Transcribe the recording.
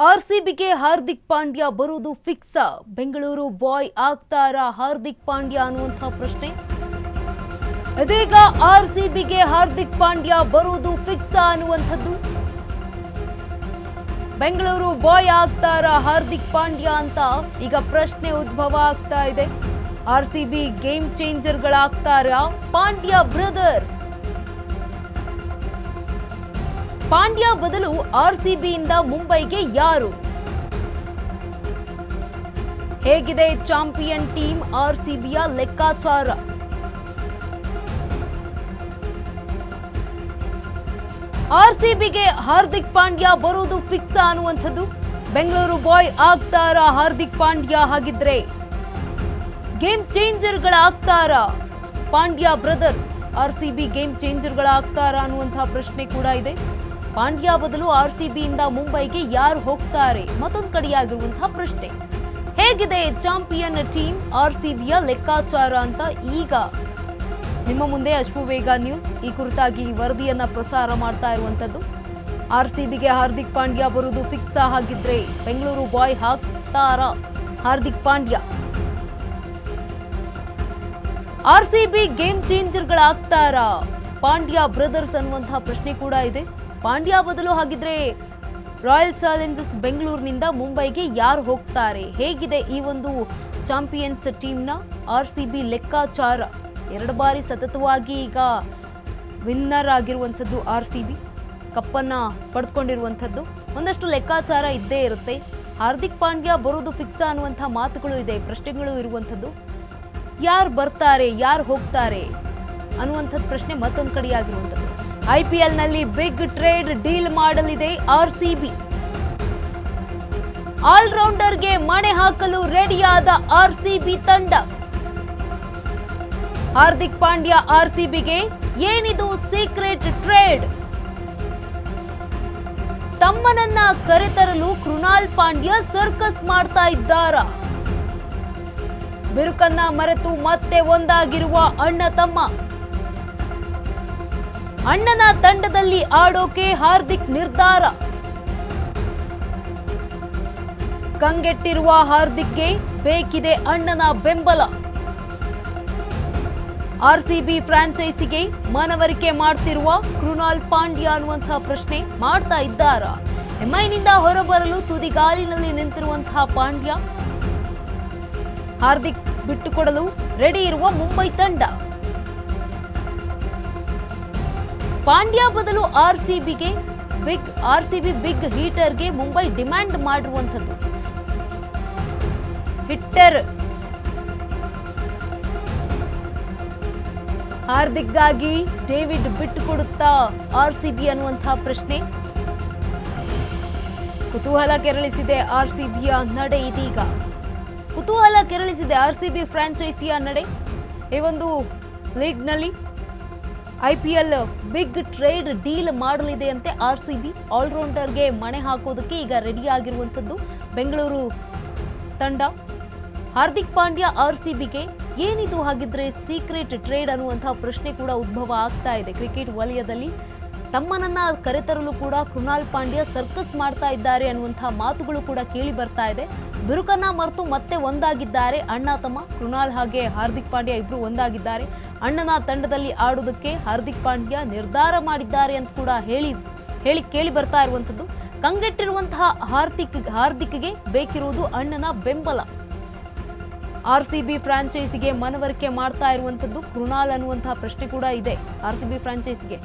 ಆರ್ಸಿಬಿಗೆ ಹಾರ್ದಿಕ್ ಪಾಂಡ್ಯ ಬರುವುದು ಫಿಕ್ಸ್. ಬೆಂಗಳೂರು ಬಾಯ್ ಆಗ್ತಾರಾ ಹಾರ್ದಿಕ್ ಪಾಂಡ್ಯ ಅನ್ನುವಂಥ ಪ್ರಶ್ನೆ. ಇದೀಗ ಆರ್ಸಿಬಿಗೆ ಹಾರ್ದಿಕ್ ಪಾಂಡ್ಯ ಬರುವುದು ಫಿಕ್ಸ್ ಅನ್ನುವಂಥದ್ದು. ಬೆಂಗಳೂರು ಬಾಯ್ ಆಗ್ತಾರಾ ಹಾರ್ದಿಕ್ ಪಾಂಡ್ಯ ಅಂತ ಈಗ ಪ್ರಶ್ನೆ ಉದ್ಭವ ಆಗ್ತಾ ಇದೆ. ಆರ್ಸಿಬಿ ಗೇಮ್ ಚೇಂಜರ್ಗಳಾಗ್ತಾರಾ ಪಾಂಡ್ಯ ಬ್ರದರ್ಸ್? ಪಾಂಡ್ಯ ಬದಲು ಆರ್ಸಿಬಿಯಿಂದ ಮುಂಬೈಗೆ ಯಾರು? ಹೇಗಿದೆ ಚಾಂಪಿಯನ್ ಟೀಮ್ ಆರ್ಸಿಬಿಯ ಲೆಕ್ಕಾಚಾರ? ಆರ್ಸಿಬಿಗೆ ಹಾರ್ದಿಕ್ ಪಾಂಡ್ಯ ಬರುವುದು ಫಿಕ್ಸ್ ಅನ್ನುವಂಥದ್ದು. ಬೆಂಗಳೂರು ಬಾಯ್ ಆಗ್ತಾರಾ ಹಾರ್ದಿಕ್ ಪಾಂಡ್ಯ? ಹಾಗಿದ್ರೆ ಗೇಮ್ ಚೇಂಜರ್ಗಳಾಗ್ತಾರಾ ಪಾಂಡ್ಯ ಬ್ರದರ್ಸ್? ಆರ್ಸಿಬಿ ಗೇಮ್ ಚೇಂಜರ್ಗಳಾಗ್ತಾರಾ ಅನ್ನುವಂತಹ ಪ್ರಶ್ನೆ ಕೂಡ ಇದೆ. ಪಾಂಡ್ಯ ಬದಲು ಆರ್ಸಿಬಿಯಿಂದ ಮುಂಬೈಗೆ ಯಾರು ಹೋಗ್ತಾರೆ ಮತ್ತೊಂದು ಕಡೆಯಾಗಿರುವಂತಹ ಪ್ರಶ್ನೆ. ಹೇಗಿದೆ ಚಾಂಪಿಯನ್ ಟೀಮ್ ಆರ್ಸಿಬಿಯ ಲೆಕ್ಕಾಚಾರ ಅಂತ ಈಗ ನಿಮ್ಮ ಮುಂದೆ ಅಶ್ವವೇಗ ನ್ಯೂಸ್ ಈ ಕುರಿತಾಗಿ ವರದಿಯನ್ನ ಪ್ರಸಾರ ಮಾಡ್ತಾ ಇರುವಂತದ್ದು. ಆರ್ಸಿಬಿಗೆ ಹಾರ್ದಿಕ್ ಪಾಂಡ್ಯ ಬರುವುದು ಫಿಕ್ಸ್ ಆಗಿದ್ರೆ ಬೆಂಗಳೂರು ಬಾಯ್ ಹಾಕ್ತಾರಾ ಹಾರ್ದಿಕ್ ಪಾಂಡ್ಯ? ಆರ್ಸಿಬಿ ಗೇಮ್ ಚೇಂಜರ್ಗಳಾಗ್ತಾರಾ ಪಾಂಡ್ಯ ಬ್ರದರ್ಸ್ ಅನ್ನುವಂತಹ ಪ್ರಶ್ನೆ ಕೂಡ ಇದೆ. ಪಾಂಡ್ಯ ಬದಲು ಹಾಗಿದ್ರೆ ರಾಯಲ್ ಚಾಲೆಂಜರ್ಸ್ ಬೆಂಗಳೂರಿನಿಂದ ಮುಂಬೈಗೆ ಯಾರು ಹೋಗ್ತಾರೆ? ಹೇಗಿದೆ ಈ ಒಂದು ಚಾಂಪಿಯನ್ಸ್ ಟೀಮ್ನ ಆರ್ಸಿಬಿ ಲೆಕ್ಕಾಚಾರ? 2 ಬಾರಿ ಸತತವಾಗಿ ಈಗ ವಿನ್ನರ್ ಆಗಿರುವಂಥದ್ದು ಆರ್ಸಿಬಿ, ಕಪ್ಪನ್ನ ಪಡೆದುಕೊಂಡಿರುವಂಥದ್ದು. ಒಂದಷ್ಟು ಲೆಕ್ಕಾಚಾರ ಇದ್ದೇ ಇರುತ್ತೆ. ಹಾರ್ದಿಕ್ ಪಾಂಡ್ಯ ಬರೋದು ಫಿಕ್ಸ್ ಅನ್ನುವಂಥ ಮಾತುಗಳು ಇದೆ, ಪ್ರಶ್ನೆಗಳು ಇರುವಂಥದ್ದು. ಯಾರು ಬರ್ತಾರೆ, ಯಾರು ಹೋಗ್ತಾರೆ ಅನ್ನುವಂಥದ್ದು ಪ್ರಶ್ನೆ ಮತ್ತೊಂದು ಕಡೆಯಾಗಿರುವಂಥದ್ದು. ಐಪಿಎಲ್ ನಲ್ಲಿ ಬಿಗ್ ಟ್ರೇಡ್ ಡೀಲ್ ಮಾಡಲಿದೆ ಆರ್ಸಿಬಿ. ಆಲ್ರೌಂಡರ್ಗೆ ಮಣೆ ಹಾಕಲು ರೆಡಿಯಾದ ಆರ್ಸಿಬಿ ತಂಡ. ಹಾರ್ದಿಕ್ ಪಾಂಡ್ಯ ಆರ್ಸಿಬಿಗೆ ಏನಿದು ಸೀಕ್ರೆಟ್ ಟ್ರೇಡ್? ತಮ್ಮನನ್ನ ಕರೆತರಲು ಕೃಣಾಲ್ ಪಾಂಡ್ಯ ಸರ್ಕಸ್ ಮಾಡ್ತಾ ಇದ್ದಾರಾ? ಬಿರುಕನ್ನ ಮರೆತು ಮತ್ತೆ ಒಂದಾಗಿರುವ ಅಣ್ಣ ತಮ್ಮ. ಅಣ್ಣನ ತಂಡದಲ್ಲಿ ಆಡೋಕೆ ಹಾರ್ದಿಕ್ ನಿರ್ಧಾರ. ಕಂಗೆಟ್ಟಿರುವ ಹಾರ್ದಿಕ್ಗೆ ಬೇಕಿದೆ ಅಣ್ಣನ ಬೆಂಬಲ. ಆರ್ಸಿಬಿ ಫ್ರಾಂಚೈಸಿಗೆ ಮನವರಿಕೆ ಮಾಡ್ತಿರುವ ಕೃಣಾಲ್ ಪಾಂಡ್ಯ ಅನ್ನುವಂತಹ ಪ್ರಶ್ನೆ ಮಾಡ್ತಾ ಇದ್ದಾರಾ? ಎಂಐನಿಂದ ಹೊರಬರಲು ತುದಿಗಾಲಿನಲ್ಲಿ ನಿಂತಿರುವಂತಹ ಪಾಂಡ್ಯ ಹಾರ್ದಿಕ್ ಬಿಟ್ಟುಕೊಡಲು ರೆಡಿ ಇರುವ ಮುಂಬೈ ತಂಡ. ಪಾಂಡ್ಯ ಬದಲು ಆರ್ಸಿಬಿ ಬಿಗ್ ಹೀಟರ್ಗೆ ಮುಂಬೈ ಡಿಮ್ಯಾಂಡ್ ಮಾಡಿರುವಂಥದ್ದು. ಹಿಟ್ಟರ್ ಹಾರ್ದಿಕ್ಗಾಗಿ ಡೇವಿಡ್ ಬಿಟ್ಟುಕೊಡುತ್ತಾ ಆರ್ಸಿಬಿ ಅನ್ನುವಂತಹ ಪ್ರಶ್ನೆ ಕುತೂಹಲ ಕೆರಳಿಸಿದೆ. ಆರ್ಸಿಬಿಯ ನಡೆ ಇದೀಗ ಕುತೂಹಲ ಕೆರಳಿಸಿದೆ. ಆರ್ಸಿಬಿ ಫ್ರಾಂಚೈಸಿಯ ನಡೆ ಈ ಒಂದು ಲೀಗ್ನಲ್ಲಿ ಐಪಿಎಲ್ ಬಿಗ್ ಟ್ರೇಡ್ ಡೀಲ್ ಮಾಡಲಿದೆ ಅಂತೆ ಆರ್ಸಿಬಿ. ಆಲ್ರೌಂಡರ್ಗೆ ಮಣೆ ಹಾಕೋದಕ್ಕೆ ಈಗ ರೆಡಿ ಆಗಿರುವಂಥದ್ದು ಬೆಂಗಳೂರು ತಂಡ. ಹಾರ್ದಿಕ್ ಪಾಂಡ್ಯ ಆರ್ಸಿಬಿಗೆ ಏನಿದು ಹಾಗಿದ್ರೆ ಸೀಕ್ರೆಟ್ ಟ್ರೇಡ್ ಅನ್ನುವಂತಹ ಪ್ರಶ್ನೆ ಕೂಡ ಉದ್ಭವ ಆಗ್ತಾ ಇದೆ. ಕ್ರಿಕೆಟ್ ವಲಯದಲ್ಲಿ ತಮ್ಮನನ್ನ ಕರೆತರಲು ಕೂಡ ಕೃಣಾಲ್ ಪಾಂಡ್ಯ ಸರ್ಕಸ್ ಮಾಡ್ತಾ ಇದ್ದಾರೆ ಅನ್ನುವಂತಹ ಮಾತುಗಳು ಕೂಡ ಕೇಳಿ ಬರ್ತಾ ಇದೆ. ಬಿರುಕನ್ನ ಮರೆತು ಮತ್ತೆ ಒಂದಾಗಿದ್ದಾರೆ ಅಣ್ಣ ತಮ್ಮ. ಕೃಣಾಲ್ ಹಾಗೆ ಹಾರ್ದಿಕ್ ಪಾಂಡ್ಯ ಇಬ್ರು ಒಂದಾಗಿದ್ದಾರೆ. ಅಣ್ಣನ ತಂಡದಲ್ಲಿ ಆಡೋದಕ್ಕೆ ಹಾರ್ದಿಕ್ ಪಾಂಡ್ಯ ನಿರ್ಧಾರ ಮಾಡಿದ್ದಾರೆ ಅಂತ ಕೂಡ ಹೇಳಿ ಕೇಳಿ ಬರ್ತಾ ಇರುವಂಥದ್ದು. ಕಂಗೆಟ್ಟಿರುವಂತಹ ಹಾರ್ದಿಕ್ಗೆ ಬೇಕಿರುವುದು ಅಣ್ಣನ ಬೆಂಬಲ. ಆರ್ಸಿಬಿ ಫ್ರಾಂಚೈಸಿಗೆ ಮನವರಿಕೆ ಮಾಡ್ತಾ ಇರುವಂಥದ್ದು ಕೃಣಾಲ್ ಅನ್ನುವಂತಹ ಪ್ರಶ್ನೆ ಕೂಡ ಇದೆ ಆರ್ಸಿಬಿ ಫ್ರಾಂಚೈಸಿಗೆ.